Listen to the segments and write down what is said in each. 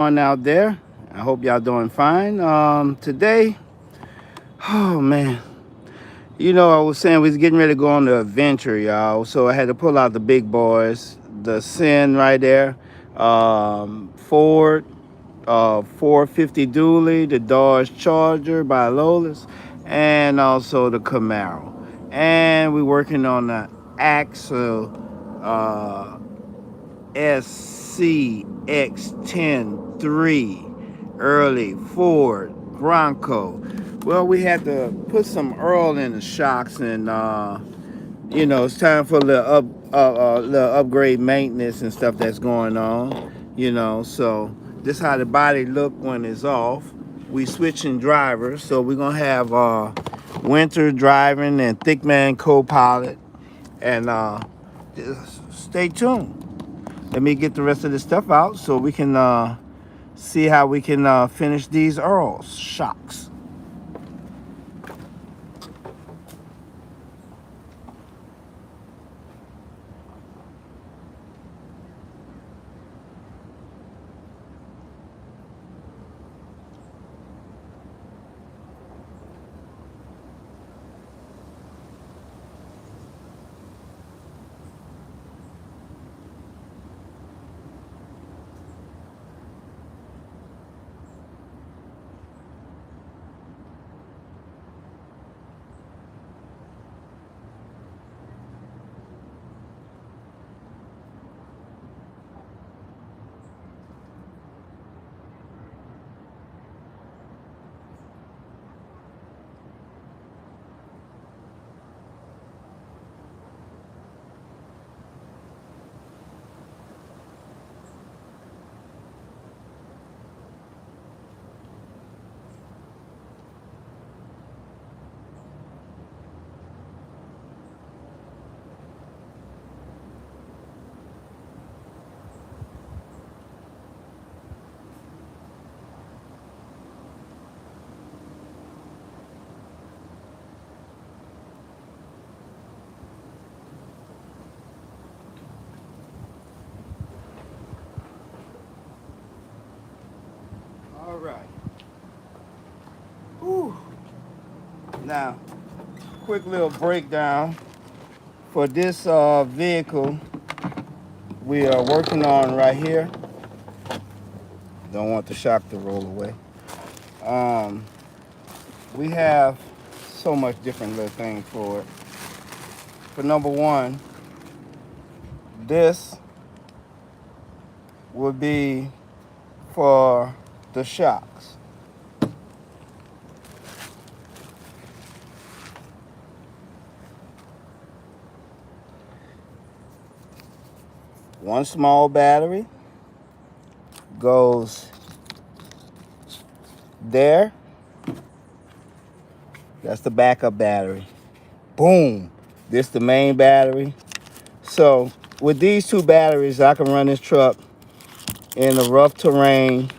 On out there. I hope y'all doing fine. Today, oh man, I was saying we was getting ready to go on the adventure, y'all. So I had to pull out the big boys, the Sin right there, Ford, 450 Dually, the Dodge Charger by Lotus, and also the Camaro. And we're working on the Axle uh, SCX10 early Ford Bronco. Well, we had to put some oil in the shocks, and it's time for the upgrade maintenance and stuff that's going on. So this how the body look when it's off. We switching drivers, so we're gonna have Winter driving and Thickman co-pilot, and just stay tuned. Let me get the rest of this stuff out so we can see how we can finish these Earls shocks. All right. Whew. Now, quick little breakdown for this vehicle we are working on right here. Don't want the shock to roll away. Um, we have so much different little things for it. For number one, this would be for the shocks. One small battery goes there. That's the backup battery. Boom. This the main battery. So with these two batteries, I can run this truck in a rough terrain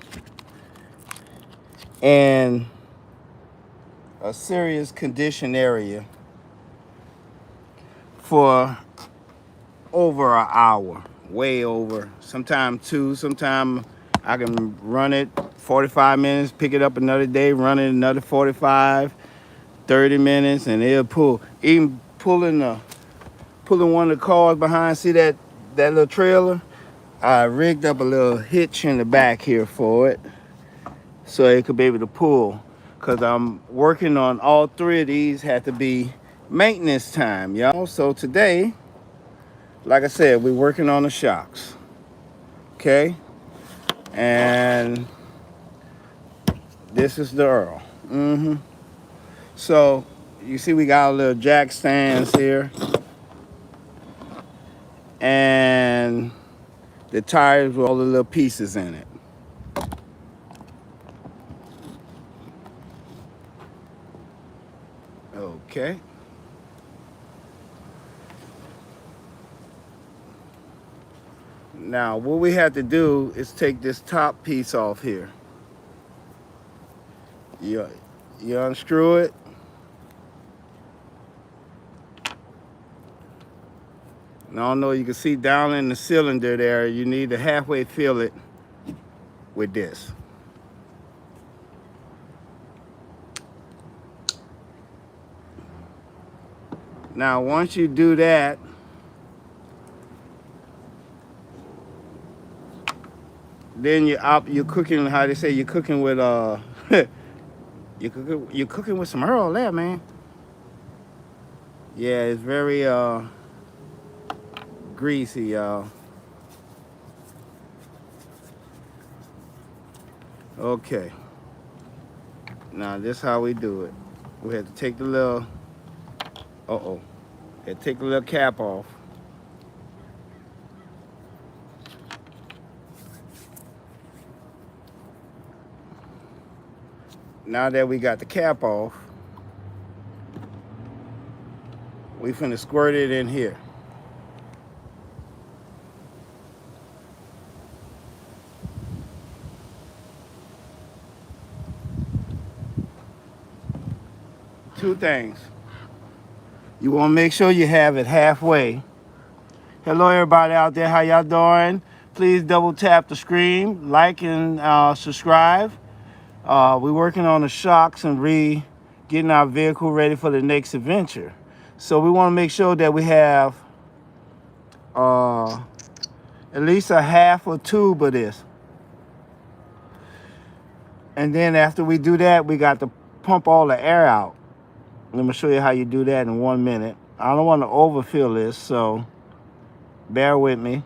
and a serious condition area for over an hour, way over. Sometime two, sometime I can run it 45 minutes, pick it up another day, run it another 45, 30 minutes, and it'll pull. Even pulling one of the cars behind, see that little trailer? I rigged up a little hitch in the back here for it so it could be able to pull. Cause I'm working on all three of these had to be maintenance time, y'all. So today, like I said, we're working on the shocks. Okay? And this is the Earl. So you see we got a little jack stands here. And the tires with all the little pieces in it. Okay. Now, what we have to do is take this top piece off here. You, you unscrew it. And I don't know, you can see down in the cylinder there, you need to halfway fill it with this. Now, once you do that, then you're cooking, how they say, you're cooking with you're cooking with some Earl there, man. Yeah, it's very greasy, y'all. Okay. Now this is how we do it. We have to take the little take the little cap off. Now that we got the cap off, we finna squirt it in here. Two things. You wanna make sure you have it halfway. Hello everybody out there, how y'all doing? Please double tap the screen, like and subscribe. We're working on the shocks and getting our vehicle ready for the next adventure. So we want to make sure that we have at least a half a tube of this. And then after we do that, we got to pump all the air out. Let me show you how you do that in 1 minute. I don't want to overfill this, so bear with me.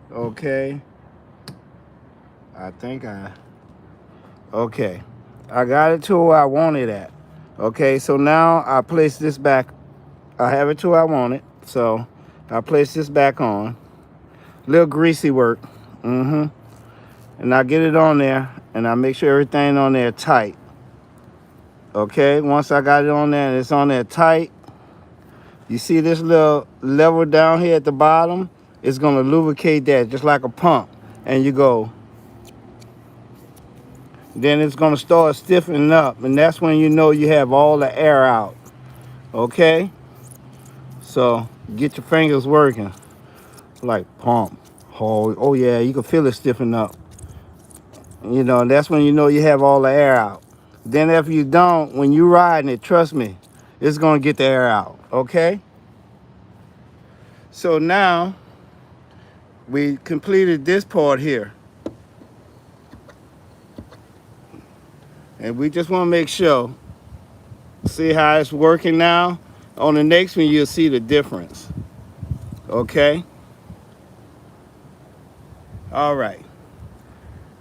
Okay. Okay. I got it to where I want it at. Okay, so now I place this back. I have it to where I want it. So I place this back on. Little greasy work. And I get it on there and I make sure everything on there tight. Okay, once I got it on there and it's on there tight, you see this little lever down here at the bottom? It's gonna lubricate that just like a pump. And you go, then it's gonna start stiffening up, and that's when you know you have all the air out. Okay? So get your fingers working. Like pump. Oh yeah, you can feel it stiffen up. You know, and that's when you know you have all the air out. Then if you don't, when you riding it, trust me, it's gonna get the air out. Okay? So now we completed this part here. And we just want to make sure, see how it's working now? On the next one, you'll see the difference. Okay? All right.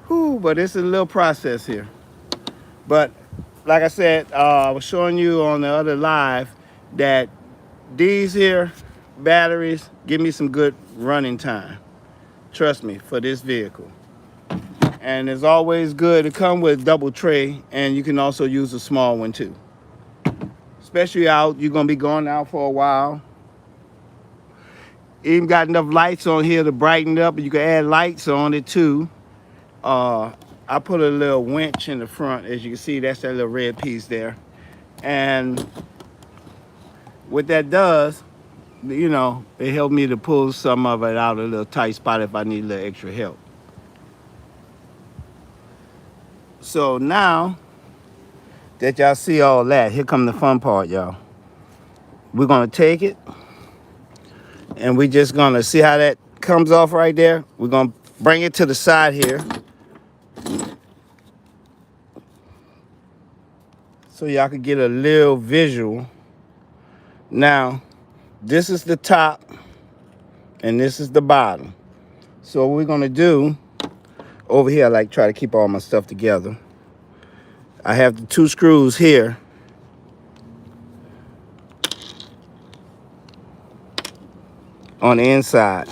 Whew, but it's a little process here. But like I said, I was showing you on the other live that these here batteries give me some good running time. Trust me, for this vehicle. And it's always good to come with a double tray, and you can also use a small one too. Especially out, you're gonna be going out for a while. Even got enough lights on here to brighten it up, and you can add lights on it too. I put a little winch in the front, as you can see, that's that little red piece there. And what that does, you know, it helped me to pull some of it out of a little tight spot if I need a little extra help. So now that y'all see all that, here come the fun part, y'all. We're gonna take it and we just gonna see how that comes off right there. We're gonna bring it to the side here so y'all can get a little visual. Now, this is the top and this is the bottom. So what we're gonna do over here, I like try to keep all my stuff together. I have the 2 screws here. On the inside.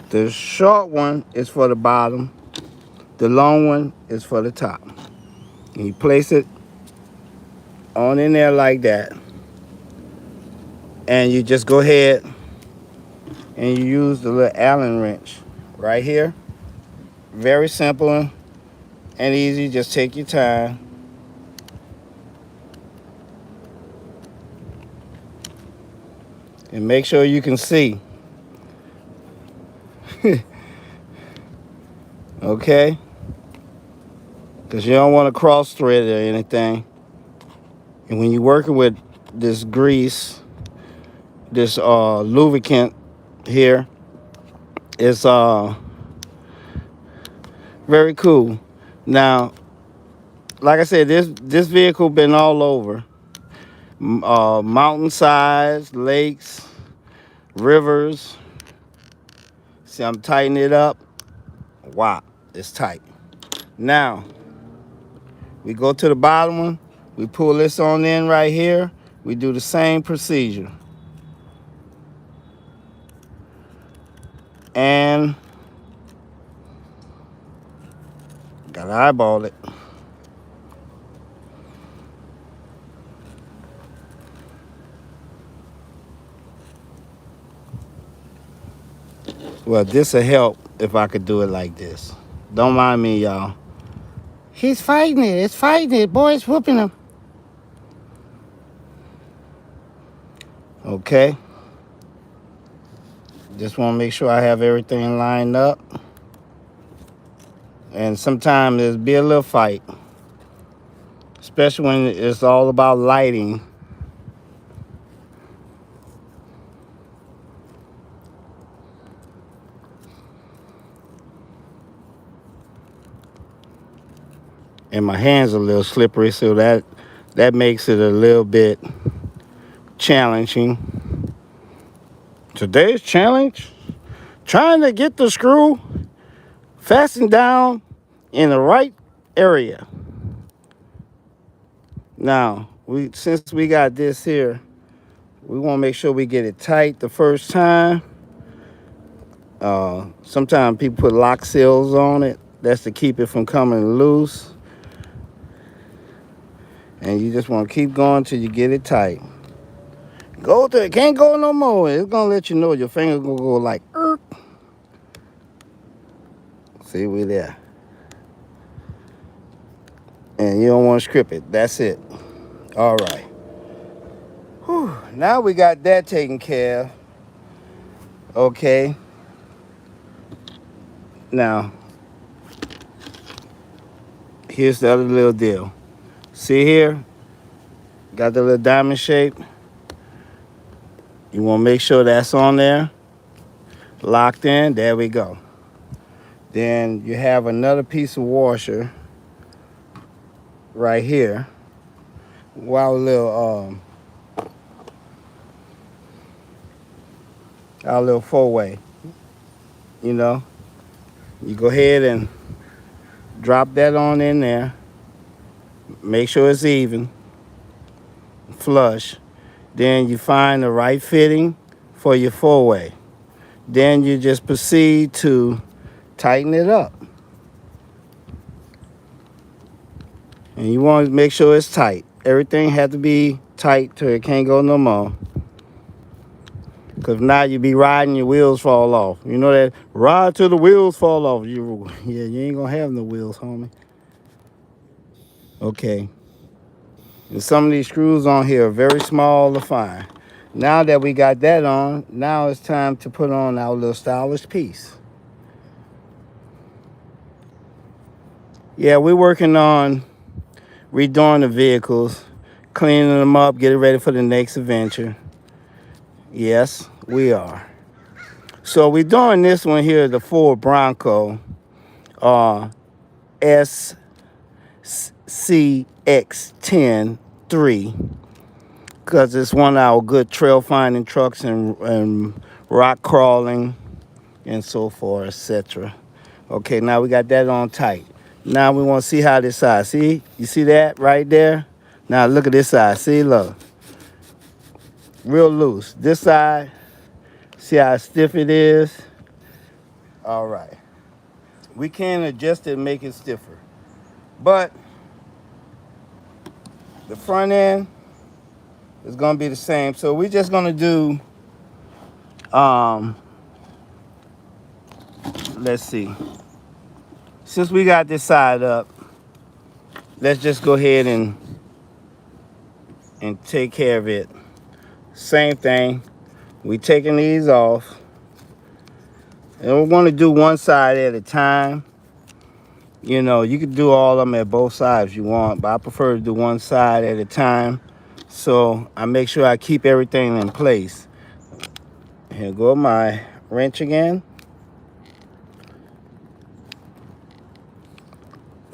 The short one is for the bottom. The long one is for the top. And you place it on in there like that. And you just go ahead and you use the little Allen wrench right here. Very simple and easy. Just take your time. And make sure you can see. Okay? because you don't want to cross thread or anything. And when you're working with this grease, this lubricant here, it's very cool. Now, like I said, this vehicle been all over. Mountainsides, lakes, rivers. See, I'm tightening it up. Wow, it's tight. Now, we go to the bottom one. We pull this on in right here. We do the same procedure. And gotta eyeball it. Well, this will help if I could do it like this. Don't mind me, y'all. He's fighting it. It's fighting it. Boy, it's whooping him. Okay. Just want to make sure I have everything lined up. And sometimes there's be a little fight. Especially when it's all about lighting. And my hands are a little slippery, so that makes it a little bit challenging. Today's challenge, trying to get the screw fastened down in the right area. Now, since we got this here, we want to make sure we get it tight the first time. Sometimes people put lock seals on it. That's to keep it from coming loose. And you just want to keep going till you get it tight. Go to it, can't go no more. It's gonna let you know your finger gonna go like, See, we there. And you don't want to script it. That's it. All right. Whew. Now we got that taken care of. Okay. Now, here's the other little deal. See here? Got the little diamond shape. You want to make sure that's on there. Locked in. There we go. Then you have another piece of washer right here. Our little four-way. You know, you go ahead and drop that on in there. Make sure it's even, flush. Then you find the right fitting for your four-way. Then you just proceed to tighten it up. And you want to make sure it's tight. Everything has to be tight till it can't go no more. Because now you be riding, your wheels fall off. You know that? Ride till the wheels fall off. You ain't going to have no wheels, homie. Okay. And some of these screws on here are very small to find. Now that we got that on, now it's time to put on our little stylish piece. Yeah, we're working on redoing the vehicles, cleaning them up, getting ready for the next adventure. Yes, we are. So we're doing this one here, the Ford Bronco SCX10 3, because it's one of our good trail finding trucks and rock crawling and so forth, etc. Okay, now we got that on tight. Now we want to see how this side. See, you see that right there? Now look at this side. See, look, real loose. This side, see how stiff it is? All right. We can adjust it and make it stiffer. But the front end is going to be the same. So we're just going to do, let's see. Since we got this side up, let's just go ahead and take care of it. Same thing. We taking these off. And we're going to do one side at a time. You know, you could do all of them at both sides if you want, but I prefer to do one side at a time. So I make sure I keep everything in place. Here go my wrench again.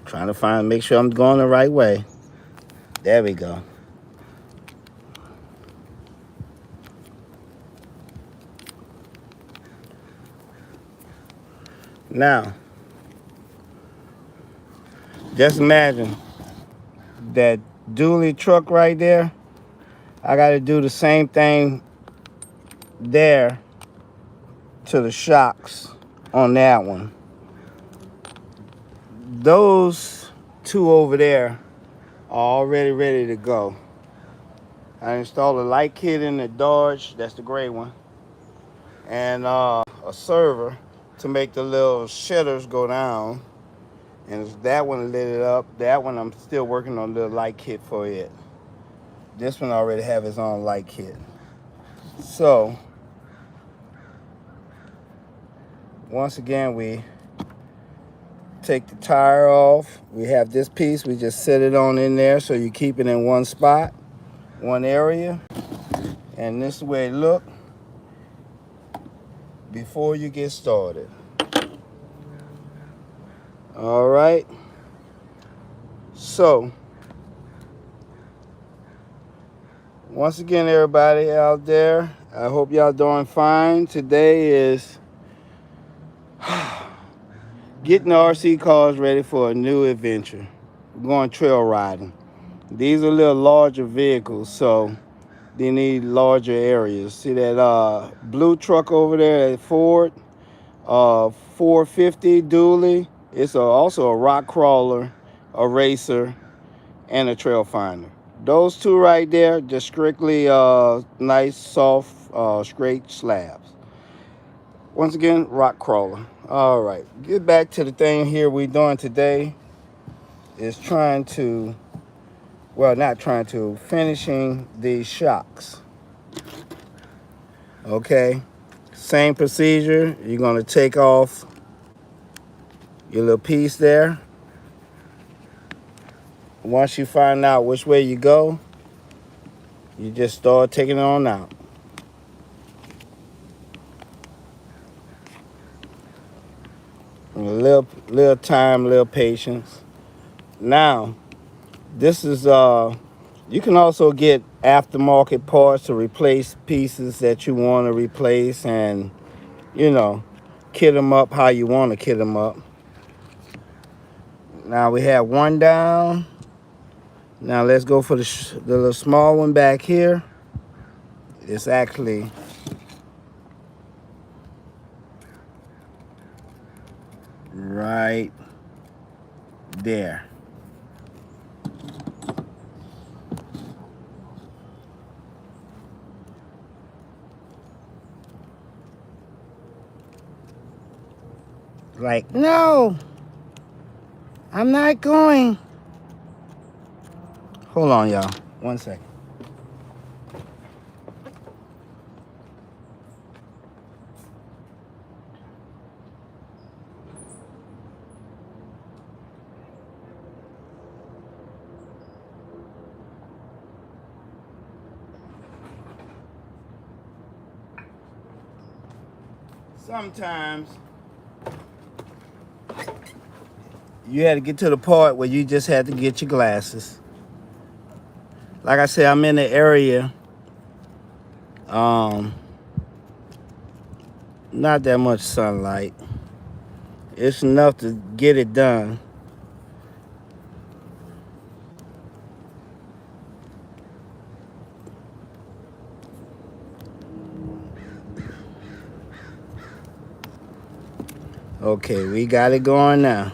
Trying to make sure I'm going the right way. There we go. Now, just imagine that dually truck right there. I got to do the same thing there to the shocks on that one. Those two over there are already ready to go. I installed a light kit in the Dodge, that's the gray one, and a server to make the little shutters go down. And that one lit it up. That one I'm still working on the light kit for it. This one already have its own light kit. So once again, we take the tire off. We have this piece, we just set it on in there so you keep it in one spot, one area. And this is the way it look before you get started. All right. So once again, everybody out there, I hope y'all doing fine. Today is getting the RC cars ready for a new adventure. We're going trail riding. These are a little larger vehicles, so they need larger areas. See that blue truck over there at Ford? 450 dually. It's also a rock crawler, a racer, and a trail finder. Those two right there, just strictly nice, soft, straight slabs. Once again, rock crawler. All right, get back to the thing here we're doing today is finishing these shocks. Okay, same procedure. You're gonna take off your little piece there. Once you find out which way you go, you just start taking it on out. A little time, little patience. Now, this is you can also get aftermarket parts to replace pieces that you want to replace, and you know, kit them up how you want to kit them up. Now we have one down. Now let's go for the little small one back here. It's actually right there. Like, no, I'm not going. Hold on, y'all. 1 second. Sometimes you had to get to the part where you just had to get your glasses. Like I said, I'm in the area. Not that much sunlight. It's enough to get it done. Okay, we got it going now.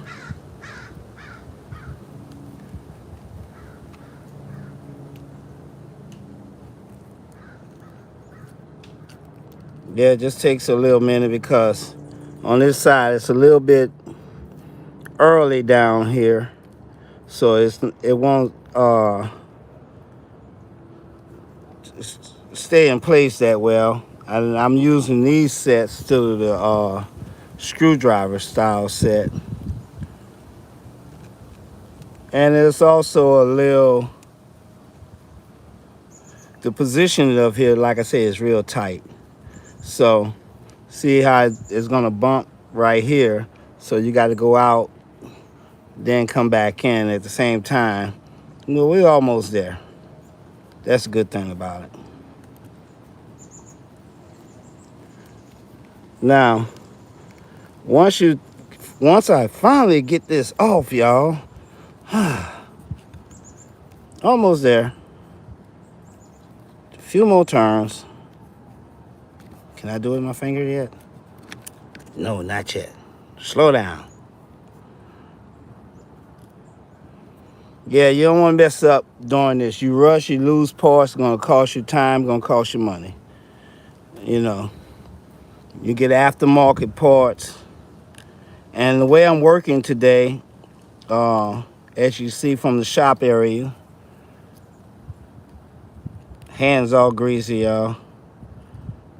Yeah, it just takes a little minute because on this side it's a little bit early down here, so it won't stay in place that well. I'm using these sets to the screwdriver style set. And it's also a little, the position of here, like I said, is real tight. So see how it's gonna bump right here. So you got to go out, then come back in at the same time. Well, we're almost there. That's a good thing about it. Now, once I finally get this off, y'all, almost there. A few more turns. Can I do it with my finger yet? No, not yet. Slow down. Yeah, you don't want to mess up doing this. You rush, you lose parts, it's going to cost you time, going to cost you money. You know, you get aftermarket parts. And the way I'm working today, as you see from the shop area, hands all greasy, y'all.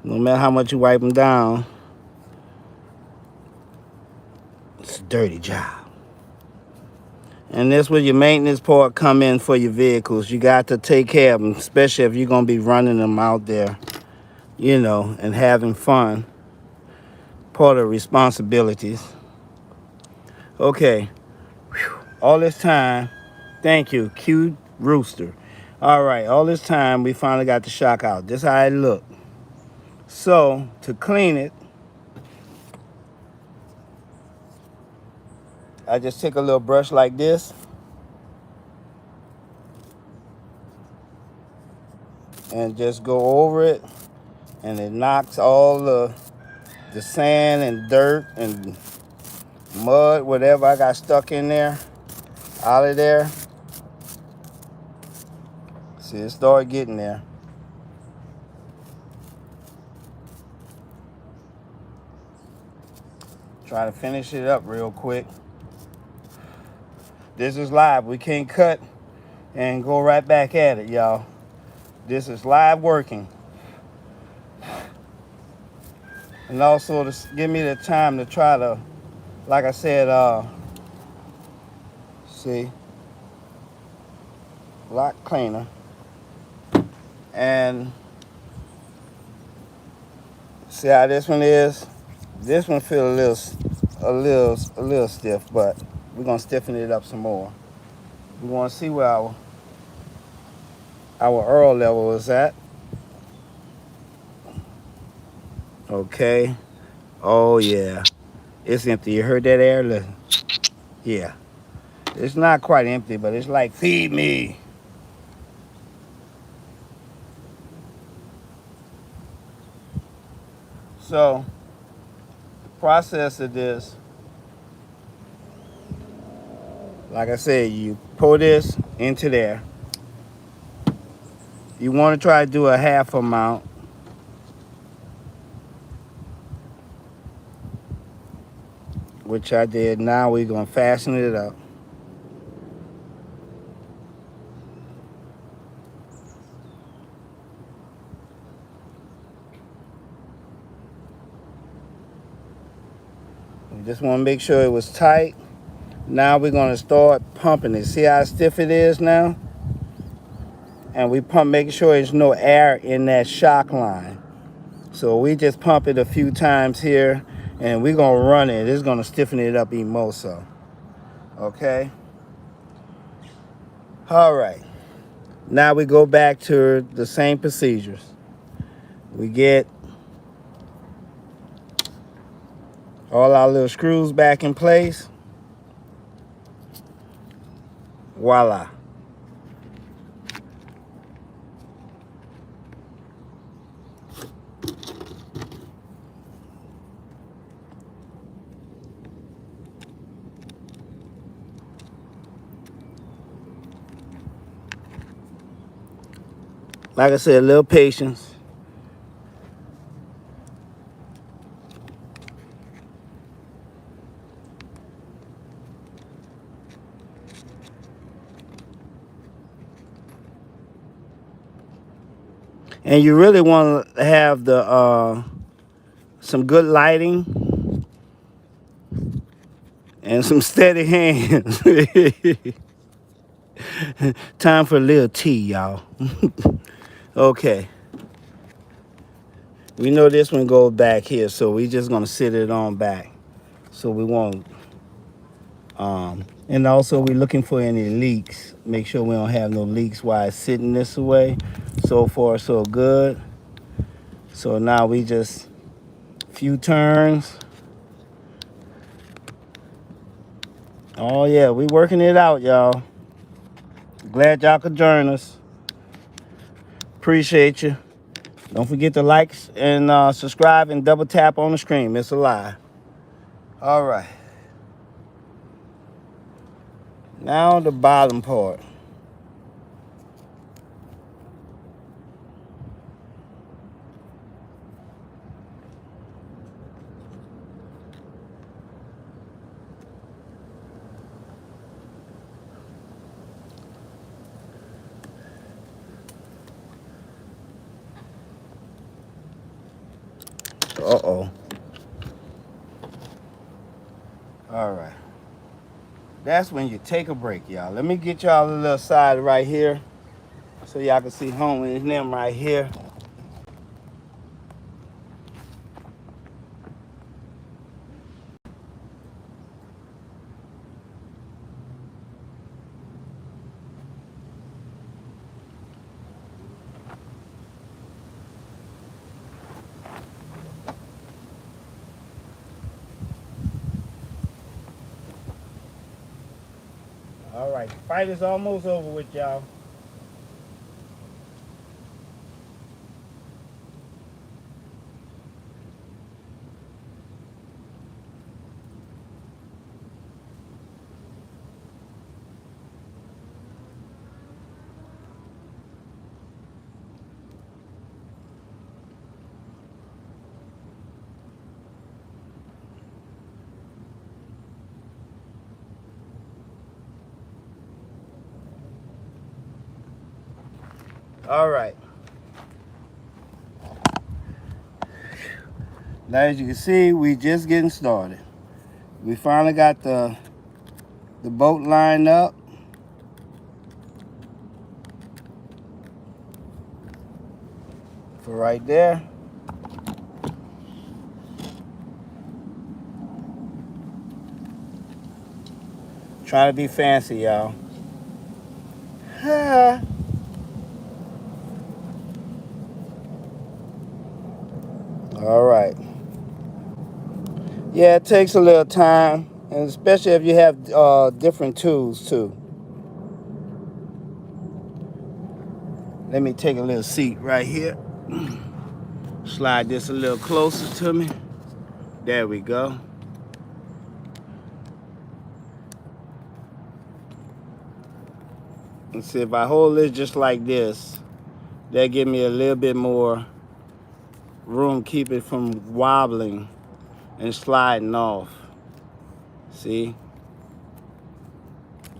No matter how much you wipe them down, it's a dirty job. And that's where your maintenance part come in for your vehicles. You got to take care of them, especially if you're going to be running them out there, you know, and having fun. Part of responsibilities. Okay. Whew. All this time, thank you, cute rooster. All right, all this time, we finally got the shock out. This is how it look. So, to clean it, I just take a little brush like this. And just go over it. And it knocks all the sand and dirt and mud, whatever I got stuck in there, out of there. See, it started getting there. Try to finish it up real quick. This is live. We can't cut and go right back at it, y'all. This is live working. And also to give me the time to try to, like I said, see, a lot cleaner. And see how this one is? This one feel a little stiff, but we're gonna stiffen it up some more. We want to see where our oil level is at. Okay. Oh yeah, it's empty. You heard that air? Listen. Yeah, it's not quite empty, but it's like feed me. So, the process of this, like I said, you pour this into there. You want to try to do a half amount. Which I did. Now we're going to fasten it up. We just want to make sure it was tight. Now we're going to start pumping it. See how stiff it is now? And we pump, making sure there's no air in that shock line. So we just pump it a few times here, and we're going to run it. It's going to stiffen it up even more so. Okay? All right. Now we go back to the same procedures. We get all our little screws back in place. Voila. Like I said, a little patience. And you really want to have the some good lighting and some steady hands. Time for a little tea, y'all. Okay. We know this one goes back here, so we just gonna sit it on back. So we won't, and also we're looking for any leaks. Make sure we don't have no leaks while it's sitting this way. So far, so good. So now we just, few turns. Oh yeah, we working it out, y'all. Glad y'all could join us. Appreciate you. Don't forget to like and subscribe and double tap on the screen. It's a lie. All right. Now the bottom part. Uh-oh. All right. That's when you take a break, y'all. Let me get y'all a little side right here so y'all can see home and them right here. All right, fight is almost over with, y'all. All right. Now, as you can see, we just getting started. We finally got the boat lined up. For right there. Trying to be fancy, y'all. All right. Yeah, it takes a little time, and especially if you have different tools too. Let me take a little seat right here. Slide this a little closer to me. There we go. And see, if I hold this just like this, that give me a little bit more room, keep it from wobbling and sliding off. See?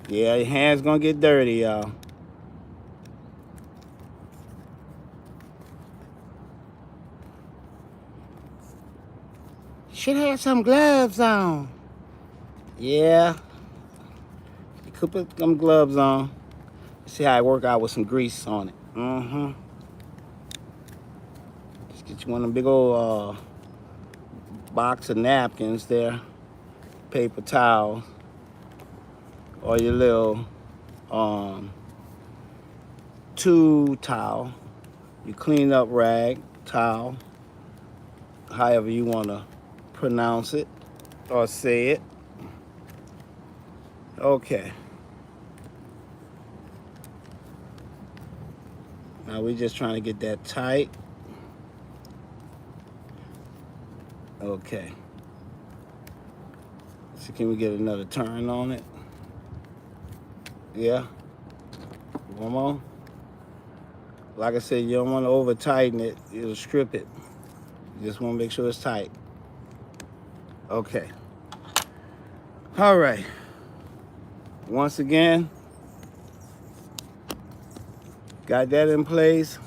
Yeah, your hand's gonna get dirty, y'all. Should have some gloves on. Yeah. You could put them gloves on. See how I work out with some grease on it. Just get you one of them big old box of napkins there. Paper towel. Or your little two towel. You clean up rag, towel. However you want to pronounce it or say it. Okay. Now we're just trying to get that tight. Okay. So can we get another turn on it? Yeah. One more. Like I said, you don't want to over tighten it. It'll strip it. You just want to make sure it's tight. Okay. All right. Once again, got that in place.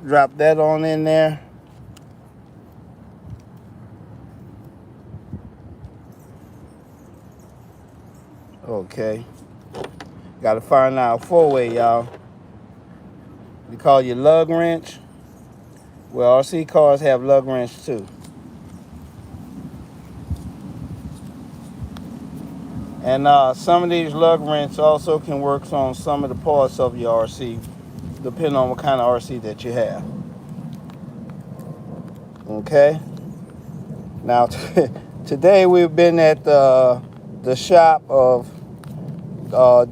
Drop that on in there. Okay. Got to find out 4-way, y'all. We call you lug wrench. Well, RC cars have lug wrench too. And some of these lug wrench also can work on some of the parts of your RC, depending on what kind of RC that you have. Okay. Now, today we've been at the shop of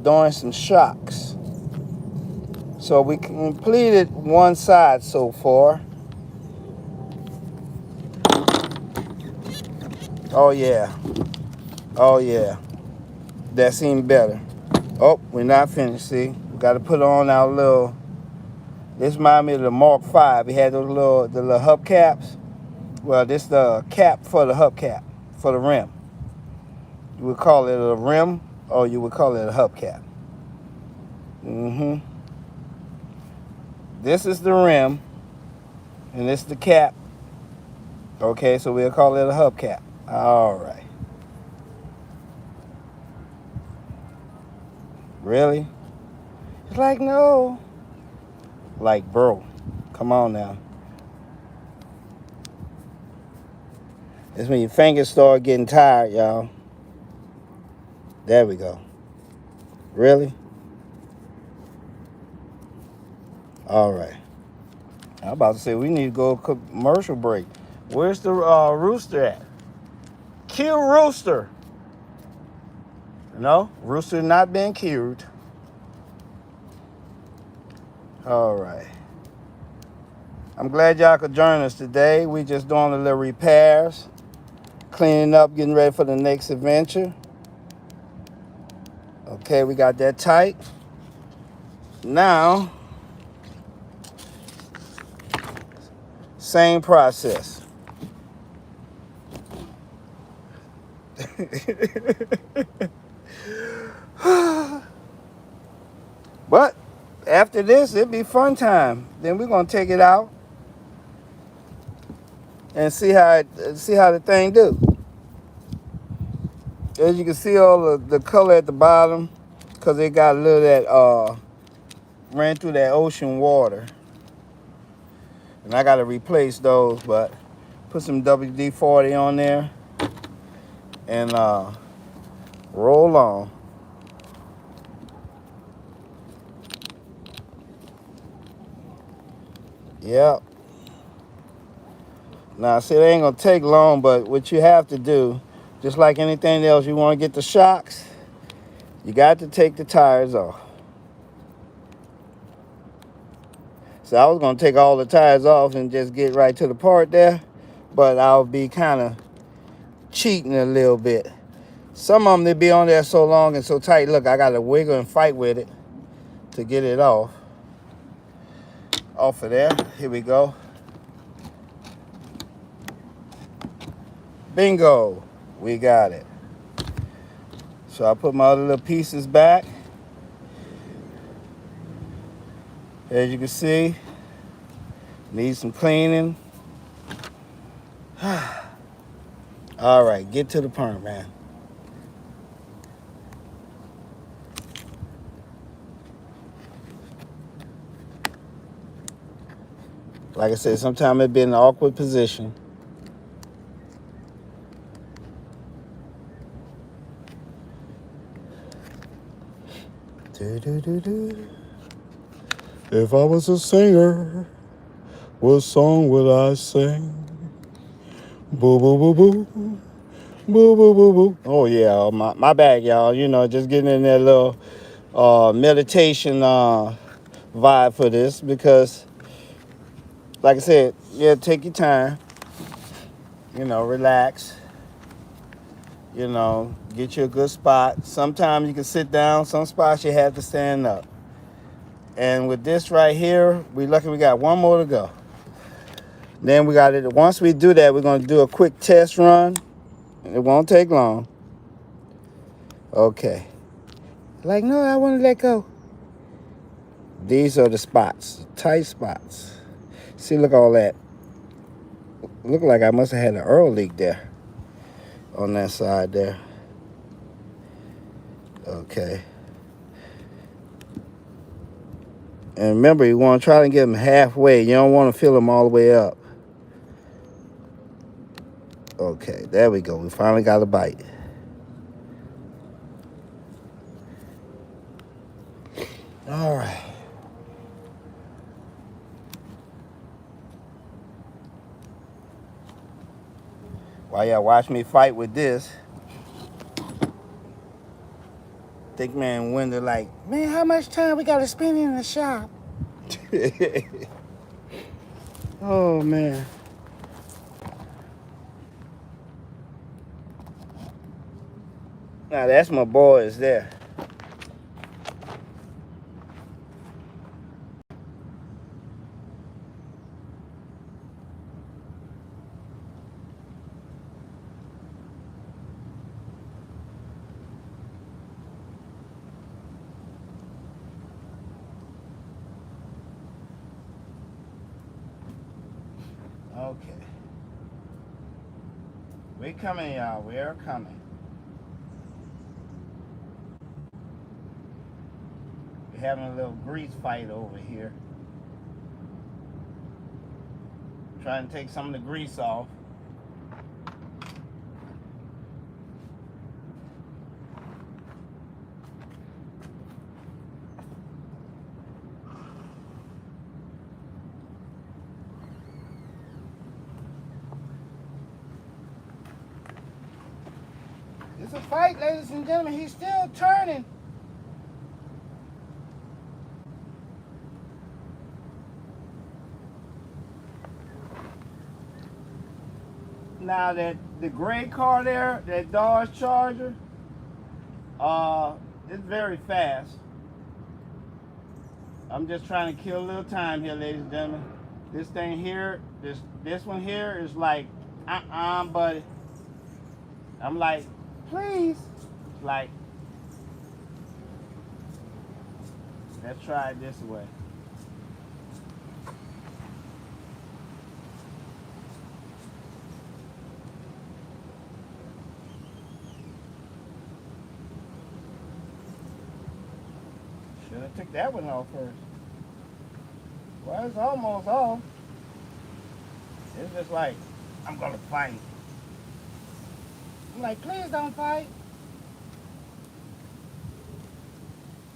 doing some shocks. So we completed one side so far. Oh yeah. Oh yeah. That seemed better. Oh, we're not finished, see? We got to put on our little, this reminds me of the Mark V. We had the little hubcaps. Well, this is the cap for the hubcap, for the rim. You would call it a rim, or you would call it a hubcap. This is the rim, and this is the cap. Okay, so we'll call it a hubcap. All right. Really? It's like, no. Like, bro, come on now. It's when your fingers start getting tired, y'all. There we go. Really? All right. I'm about to say we need to go commercial break. Where's the rooster at? Kill rooster. No, rooster not being killed. All right. I'm glad y'all could join us today. We just doing a little repairs, cleaning up, getting ready for the next adventure. Okay, we got that tight. Now, same process. But after this, it'll be fun time. Then we're gonna take it out and see how the thing do. As you can see, all the color at the bottom, because it got a little of that ran through that ocean water, and I gotta replace those. But put some WD-40 on there and roll on. Yep. Now, see, it ain't gonna take long, but what you have to do, just like anything else, you want to get the shocks, you got to take the tires off. So I was gonna take all the tires off and just get right to the part there, but I'll be kind of cheating a little bit. Some of them, they be on there so long and so tight. Look, I gotta wiggle and fight with it to get it off of there. Here we go. Bingo, we got it. So I put my other little pieces back. As you can see, needs some cleaning. All right, get to the point, man. Like I said, sometimes it be in an awkward position. If I was a singer, what song would I sing? Boo, boo, boo, boo. Boo, boo, boo, boo. Oh, yeah, my bad, y'all. You know, just getting in that little meditation vibe for this because, like I said, yeah, take your time. You know, relax. You know, get you a good spot. Sometimes you can sit down. Some spots you have to stand up. And with this right here, we lucky we got one more to go. Then we got it. Once we do that, we're going to do a quick test run. It won't take long. Okay. Like, no, I want to let go. These are the spots, tight spots. See, look all that. Look like I must have had an oil leak there on that side there. Okay. And remember, you want to try to get them halfway. You don't want to fill them all the way up. Okay, there we go. We finally got a bite. All right. While y'all watch me fight with this, Thick Man wonder like, man, how much time we got to spend in the shop? Oh, man. Now, that's my boys there. Okay. We're coming, y'all. We're coming. We're having a little grease fight over here. Trying to take some of the grease off. It's a fight, ladies and gentlemen. He's still turning. Now that the gray car there, that Dodge Charger, it's very fast. I'm just trying to kill a little time here, ladies and gentlemen. This thing here, this one here is like, buddy. I'm like, please. Like, let's try it this way. Should have took that one off first. Well, it's almost off. It's just like, I'm gonna fight. I'm like, please don't fight.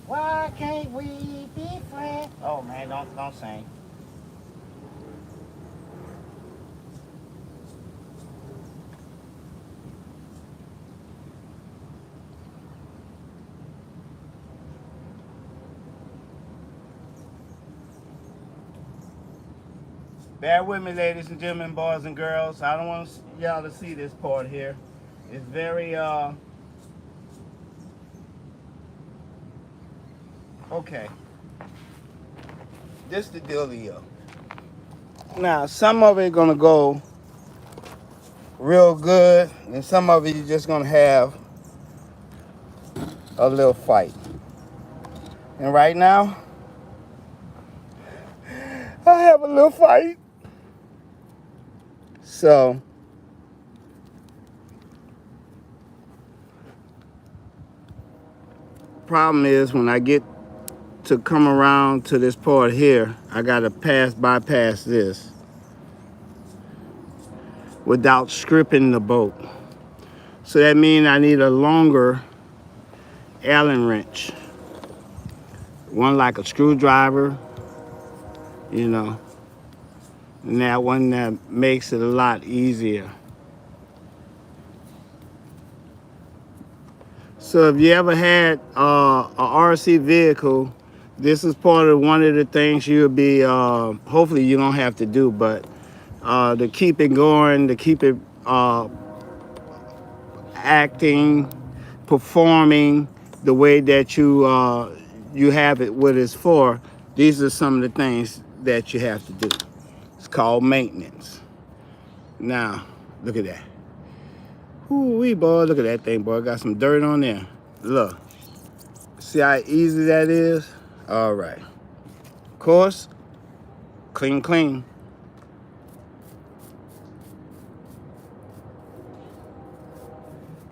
Why can't we be friends? Oh man, don't sing. Bear with me, ladies and gentlemen, boys and girls. I don't want y'all to see this part here. It's very, okay. This the dealio. Now, some of it gonna go real good, and some of it you're just gonna have a little fight. And right now, I have a little fight. So, problem is when I get to come around to this part here, I gotta bypass this without stripping the bolt. So that means I need a longer Allen wrench. One like a screwdriver, you know, and that one that makes it a lot easier. So if you ever had a RC vehicle, this is part of one of the things you'll be, hopefully you don't have to do, but to keep it going, to keep it acting, performing the way that you have it, what it's for, these are some of the things that you have to do. It's called maintenance. Now, look at that. Ooh-wee, boy, look at that thing, boy. Got some dirt on there. Look. See how easy that is? All right. Of course, clean, clean.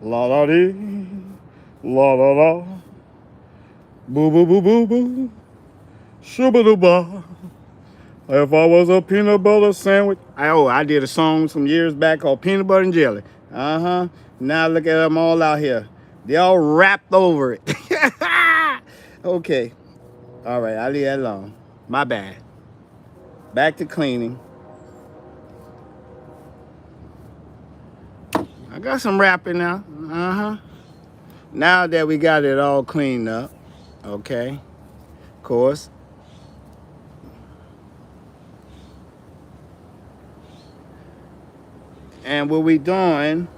La-da-dee, la-da-da. Boo boo boo boo boo. Shubba-doo-ba. If I was a peanut butter sandwich. I did a song some years back called Peanut Butter and Jelly. Uh-huh. Now look at them all out here. They all wrapped over it. Okay. All right, I'll leave that alone. My bad. Back to cleaning. I got some wrapping now. Uh-huh. Now that we got it all cleaned up, okay, of course. And what we doing,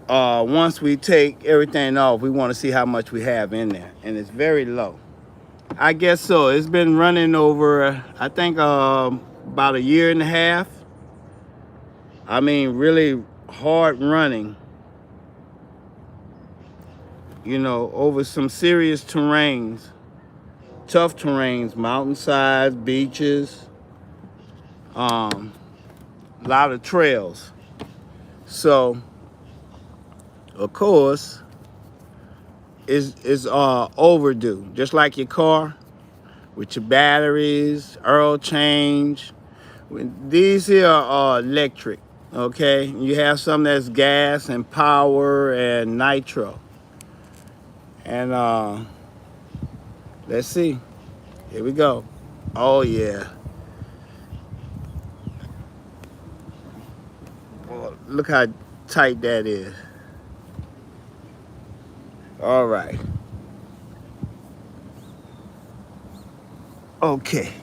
once we take everything off, we want to see how much we have in there. And it's very low. I guess so. It's been running over, I think, about a year and a half. I mean, really hard running, you know, over some serious terrains, tough terrains, mountainsides, beaches, a lot of trails. So, of course, it's overdue. Just like your car, with your batteries, oil change. These here are electric, okay? You have some that's gas and power and nitro. And let's see. Here we go. Oh yeah. Well, look how tight that is. All right. Okay.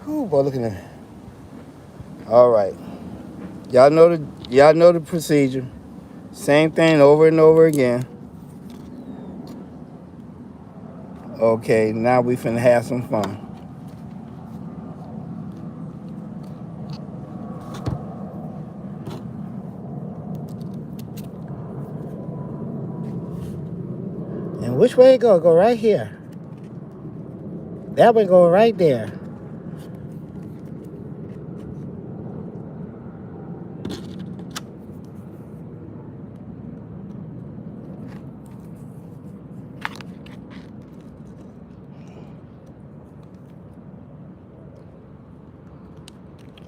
Ooh, boy, look at that. All right. Y'all know the procedure. Same thing over and over again. Okay, now we finna have some fun. And which way it go? Go right here. That one go right there.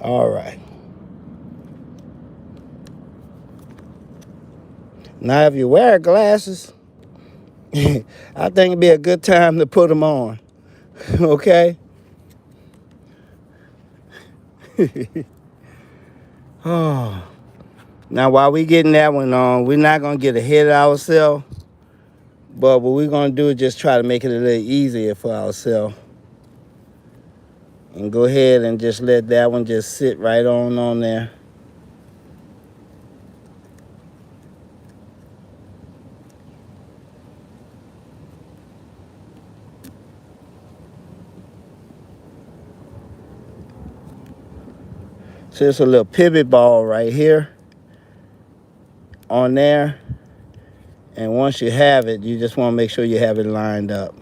All right. Now, if you wear glasses, I think it'd be a good time to put them on. Okay? Oh. Now, while we getting that one on, we're not going to get ahead of ourselves. But what we're going to do is just try to make it a little easier for ourselves. And go ahead and just let that one just sit right on there. So it's a little pivot ball right here on there. And once you have it, you just want to make sure you have it lined up.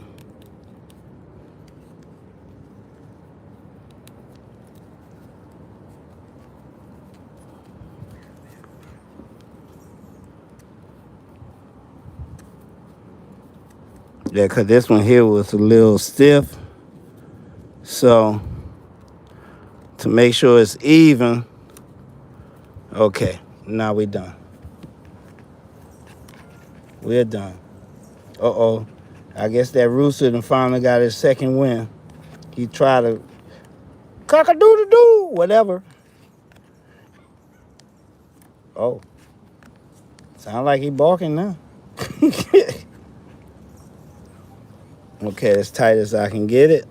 Yeah, because this one here was a little stiff. So, to make sure it's even, okay, now we're done. We're done. Uh-oh. I guess that rooster done finally got his second win. He tried to cock-a-doodle-doo, whatever. Oh. Sound like he barking now. Okay, as tight as I can get it.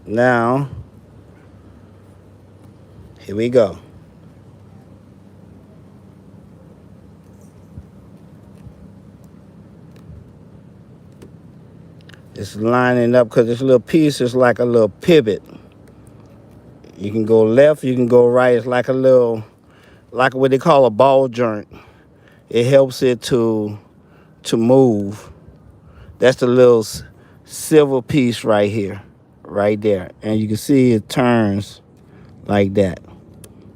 Now, here we go. It's lining up because this little piece is like a little pivot. You can go left, you can go right. It's like a little, like what they call a ball joint. It helps it to move. That's the little silver piece right here, right there. And you can see it turns like that,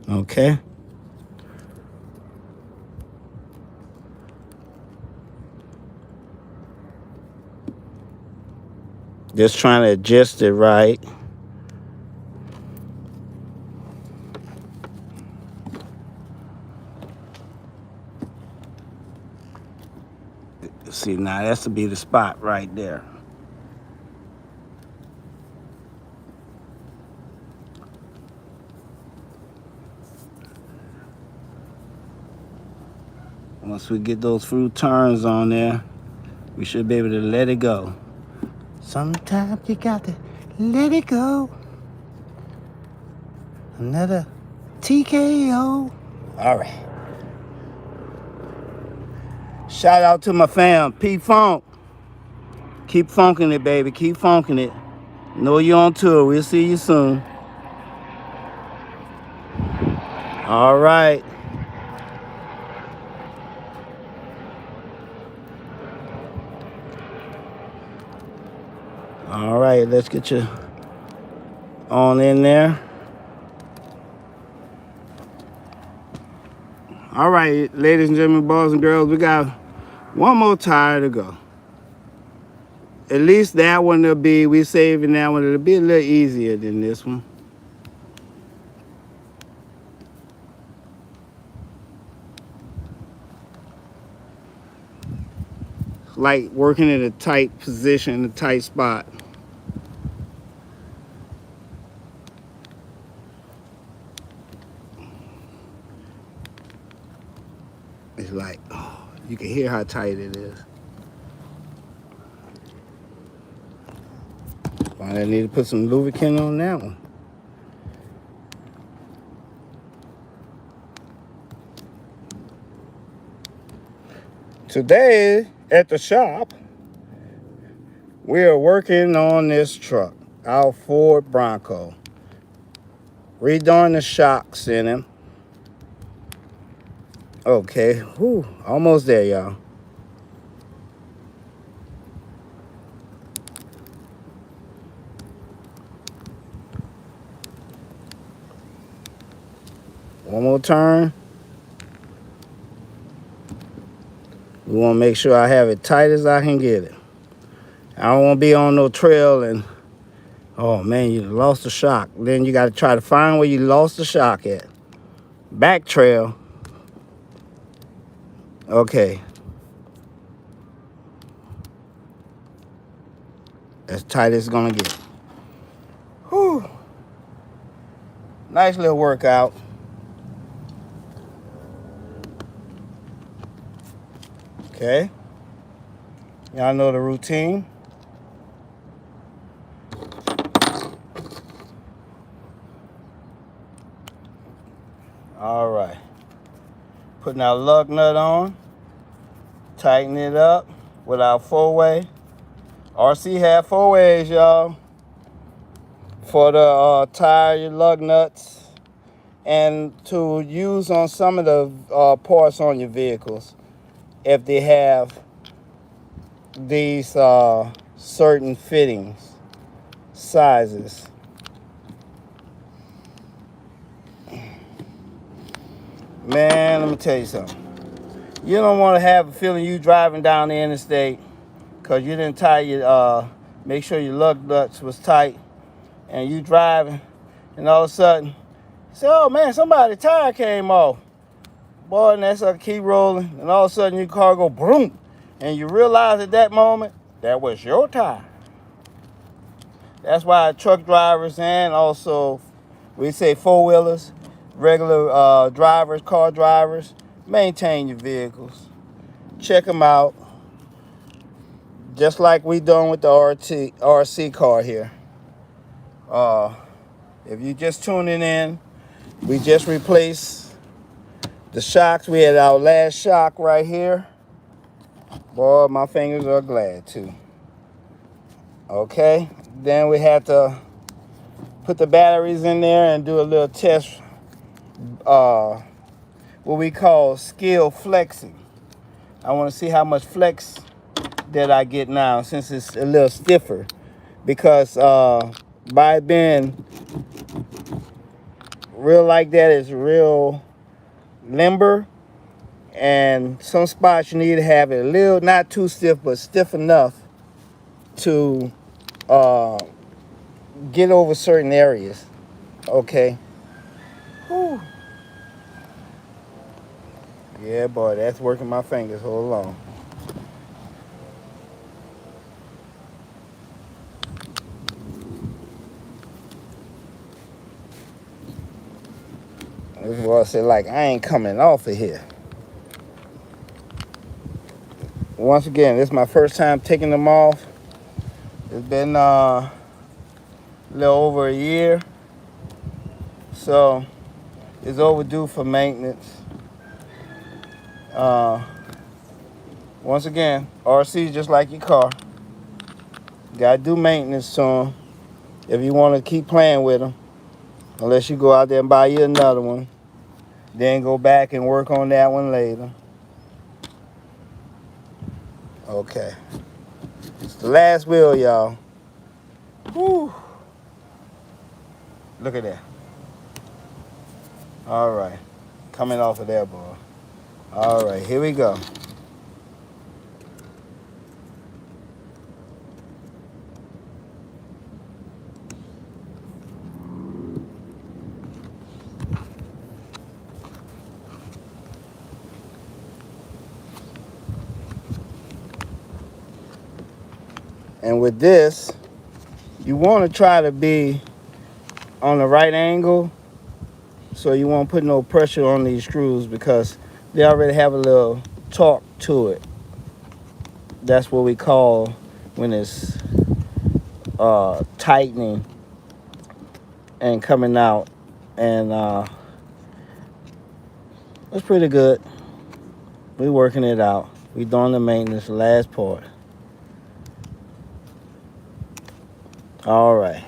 okay? Just trying to adjust it right. See, now that's to be the spot right there. Once we get those few turns on there, we should be able to let it go. Sometimes you got to let it go. Another TKO. All right. Shout out to my fam, P-Funk. Keep funking it, baby. Keep funking it. Know you're on tour. We'll see you soon. All right. All right, let's get you on in there. All right, ladies and gentlemen, boys and girls, we got one more tire to go. At least that one will be, we're saving that one. It'll be a little easier than this one. Like working in a tight position, a tight spot. It's like, oh, you can hear how tight it is. I need to put some lubricant on that one. Today at the shop, we are working on this truck, our Ford Bronco. Redoing the shocks in him. Okay, whew, almost there, y'all. One more turn. We want to make sure I have it tight as I can get it. I don't want to be on no trail and, oh man, you lost the shock. Then you got to try to find where you lost the shock at. Back trail. Okay. As tight as it's going to get. Whew. Nice little workout. Okay. Y'all know the routine. All right. Putting our lug nut on. Tighten it up with our 4-way. RC had 4 ways, y'all. For the tire lug nuts. And to use on some of the parts on your vehicles. If they have these certain fittings, sizes. Man, let me tell you something. You don't want to have a feeling you driving down the interstate because you didn't tie your, make sure your lug nuts was tight, and you driving, and all of a sudden, you say, oh man, somebody's tire came off. Boy, and that's keep rolling, and all of a sudden your car go boom, and you realize at that moment, that was your tire. That's why truck drivers and also, we say 4-wheelers, regular drivers, car drivers, maintain your vehicles. Check them out. Just like we done with the RC car here. If you just tuning in, we just replaced the shocks. We had our last shock right here. Boy, my fingers are glad too. Okay, then we had to put the batteries in there and do a little test, what we call skill flexing. I want to see how much flex that I get now since it's a little stiffer, because by being real like that, it's real limber, and some spots you need to have it a little, not too stiff, but stiff enough to get over certain areas. Okay. Whew. Yeah, boy, that's working my fingers. Hold on. This is what I said, like, I ain't coming off of here. Once again, this is my first time taking them off. It's been a little over a year. So, it's overdue for maintenance. Once again, RC just like your car. Gotta do maintenance to them if you want to keep playing with them. Unless you go out there and buy you another one. Then go back and work on that one later. Okay. It's the last wheel, y'all. Whew. Look at that. All right. Coming off of there, boy. All right, here we go. And with this, you want to try to be on the right angle so you won't put no pressure on these screws because they already have a little torque to it. That's what we call when it's tightening and coming out. And it's pretty good. We're working it out. We're doing the maintenance, the last part. All right.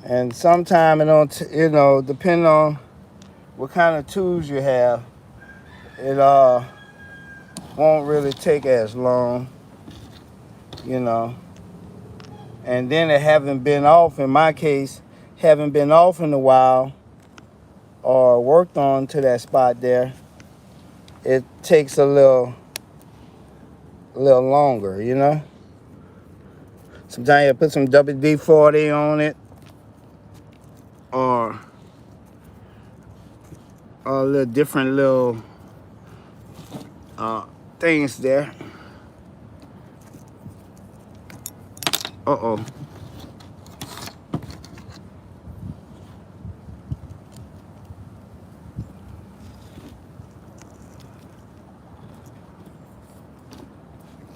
And sometime it don't, depending on what kind of tools you have, it won't really take as long, And then it haven't been off, in my case, haven't been off in a while or worked on to that spot there. It takes a little longer, Sometimes you put some WD-40 on it or a little different little things there. Uh-oh.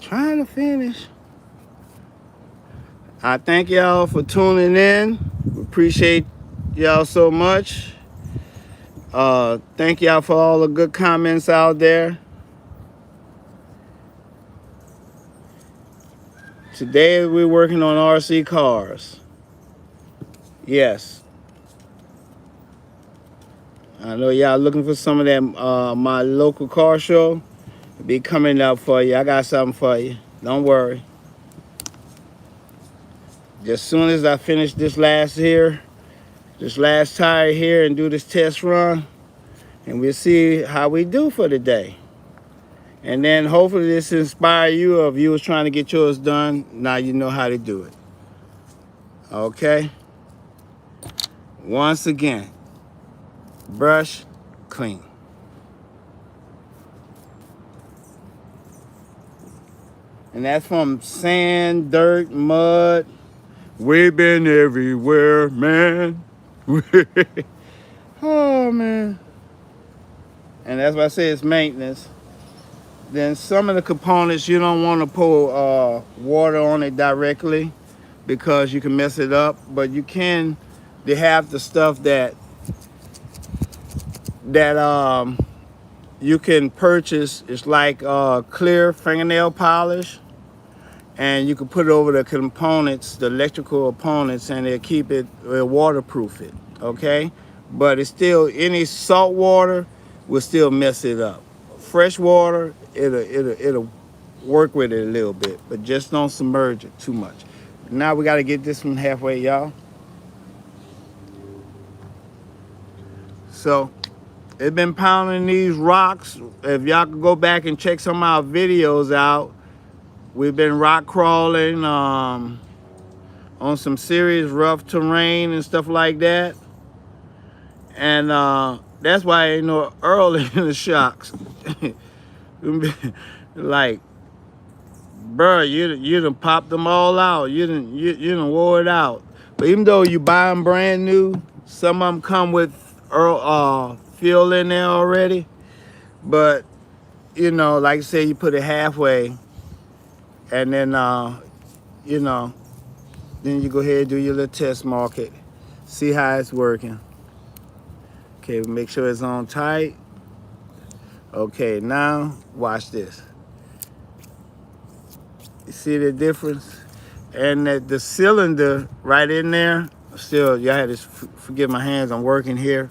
Trying to finish. I thank y'all for tuning in. We appreciate y'all so much. Thank y'all for all the good comments out there. Today we're working on RC cars. Yes. I know y'all looking for some of that my local car show. It'll be coming up for you. I got something for you. Don't worry. Just soon as I finish this last tire here and do this test run, and we'll see how we do for the day. And then hopefully this inspire you, or if you was trying to get yours done, now you know how to do it. Okay? Once again, brush, clean. And that's from sand, dirt, mud. We've been everywhere, man. Oh, man. And that's why I say it's maintenance. Then some of the components you don't want to pour water on it directly because you can mess it up. But you can, they have the stuff that you can purchase. It's like clear fingernail polish. And you can put it over the components, the electrical components, and it'll waterproof it, okay? But it's still, any salt water will still mess it up. Fresh water, it'll work with it a little bit, but just don't submerge it too much. Now we gotta get this one halfway, y'all. So They've been pounding these rocks. If y'all could go back and check some of our videos out, we've been rock crawling on some serious rough terrain and stuff like that. And that's why ain't no Earl in the shocks. Like, bruh, you done popped them all out. You done wore it out. But even though you buy them brand new, some of them come with Earl fuel in there already. But you know, like I say, you put it halfway, and then you know, then you go ahead and do your little test market, see how it's working. Okay, make sure it's on tight. Okay, now watch this. You see the difference? And the cylinder right in there, still, y'all had to forgive my hands, I'm working here.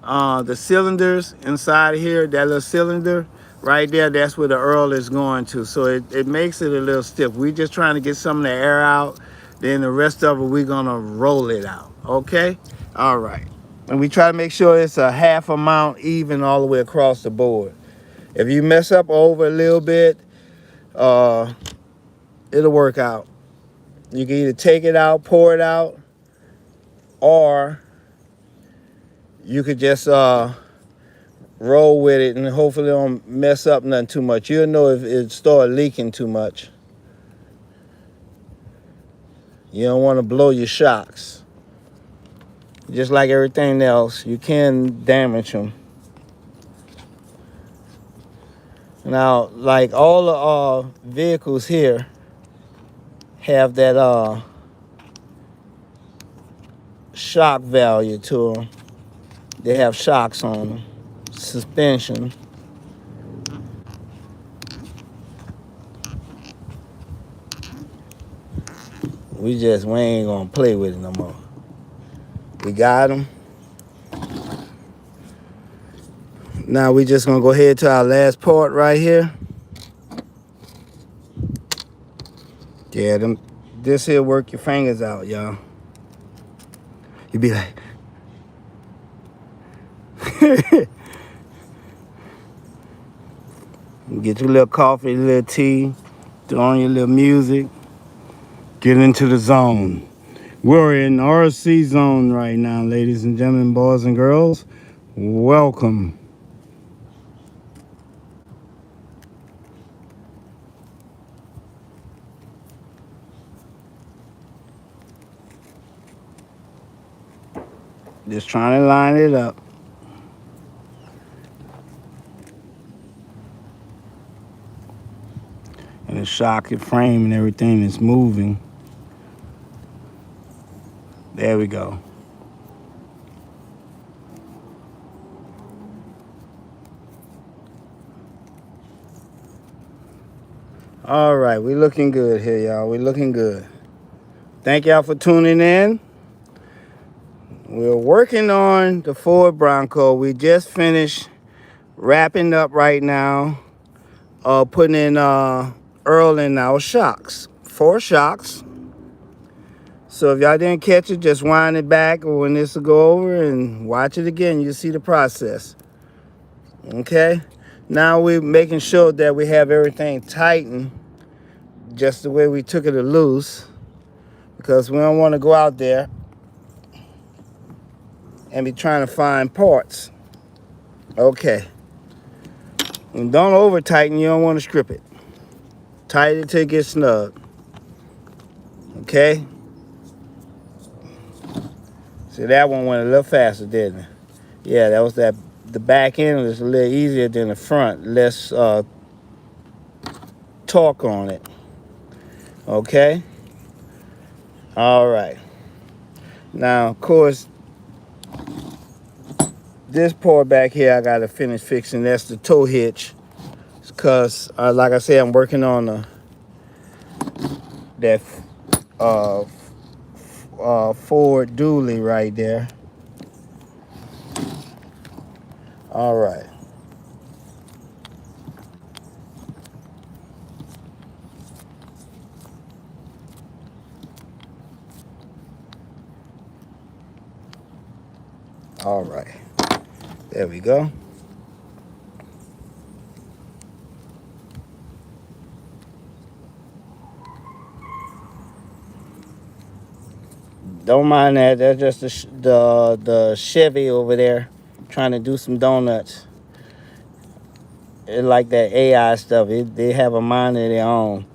The cylinders inside here, that little cylinder right there, that's where the Earl is going to. So it makes it a little stiff. We're just trying to get some of the air out. Then the rest of it, we're gonna roll it out, okay? All right. And we try to make sure it's a half amount even all the way across the board. If you mess up over a little bit, it'll work out. You can either take it out, pour it out, or you could just roll with it and hopefully don't mess up nothing too much. You'll know if it start leaking too much. You don't want to blow your shocks. Just like everything else, you can damage them. Now, like all the vehicles here have that shock value to them. They have shocks on them, suspension. We ain't gonna play with it no more. We got them. Now we just gonna go ahead to our last part right here. Yeah, this here work your fingers out, y'all. You be like, get your little coffee, a little tea, throw on your little music, get into the zone. We're in RC zone right now, ladies and gentlemen, boys and girls. Welcome. Just trying to line it up. And the socket frame and everything is moving. There we go. All right, we're looking good here, y'all. We're looking good. Thank y'all for tuning in. We're working on the Ford Bronco. We just finished wrapping up right now, putting in Earl in our shocks. 4 shocks. So if y'all didn't catch it, just wind it back or when this will go over and watch it again. You'll see the process. Okay? Now we're making sure that we have everything tightened just the way we took it loose, because we don't want to go out there and be trying to find parts. Okay. And don't over tighten, you don't want to strip it. Tighten it till it gets snug. Okay? See, that one went a little faster, didn't it? Yeah, that was the back end was a little easier than the front. Less torque on it. Okay? All right. Now, of course, this part back here I got to finish fixing. That's the tow hitch. Because, like I said, I'm working on that Ford dually right there. All right. All right. There we go. Don't mind that. That's just the Chevy over there trying to do some donuts. It like that AI stuff. They have a mind of their own.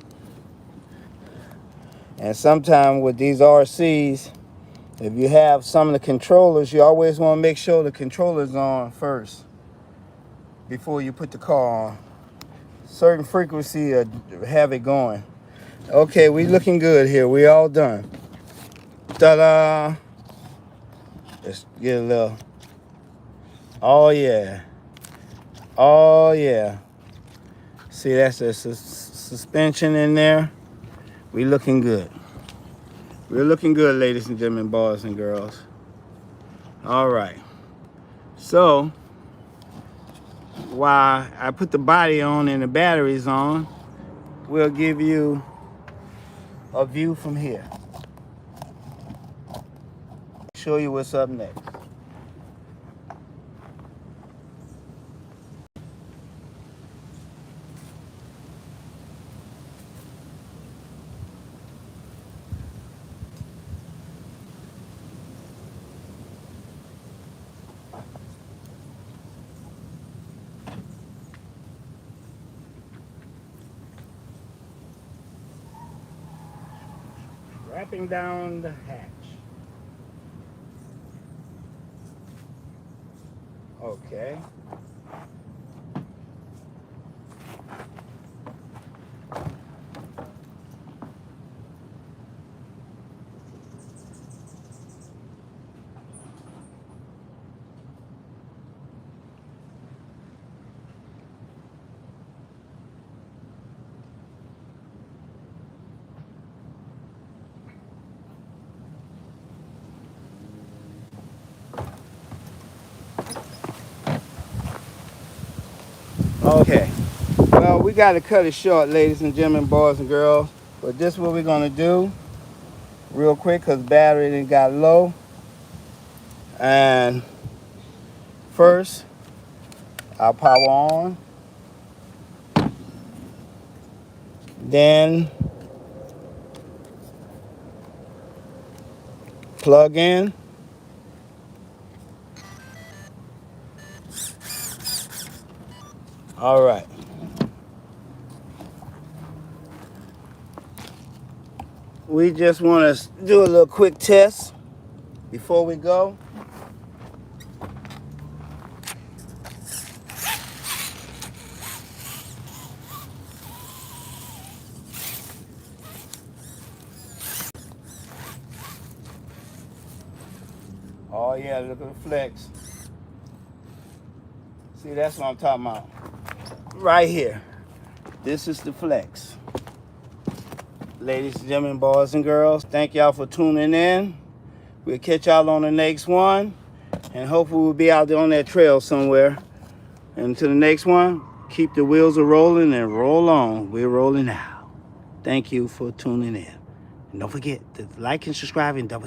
And sometimes with these RCs, if you have some of the controllers, you always want to make sure the controller's on first before you put the car on. Certain frequency have it going. Okay, we looking good here. We all done. Ta-da! Let's get a little. Oh yeah. Oh yeah. See, that's the suspension in there. We looking good. We're looking good, ladies and gentlemen, boys and girls. All right. So, while I put the body on and the batteries on, we'll give you a view from here. Show you what's up next. Wrapping down the hatch. Okay. Okay. Well, we got to cut it short, ladies and gentlemen, boys and girls. But this is what we're going to do real quick because battery done got low. And first, I'll power on. Then plug in. All right. We just want to do a little quick test before we go. Oh yeah, look at the flex. See, that's what I'm talking about. Right here. This is the flex. Ladies and gentlemen, boys and girls, thank y'all for tuning in. We'll catch y'all on the next one. And hopefully we'll be out there on that trail somewhere. And until the next one, keep the wheels a-rolling and roll on. We're rolling out. Thank you for tuning in. And don't forget to like and subscribe and double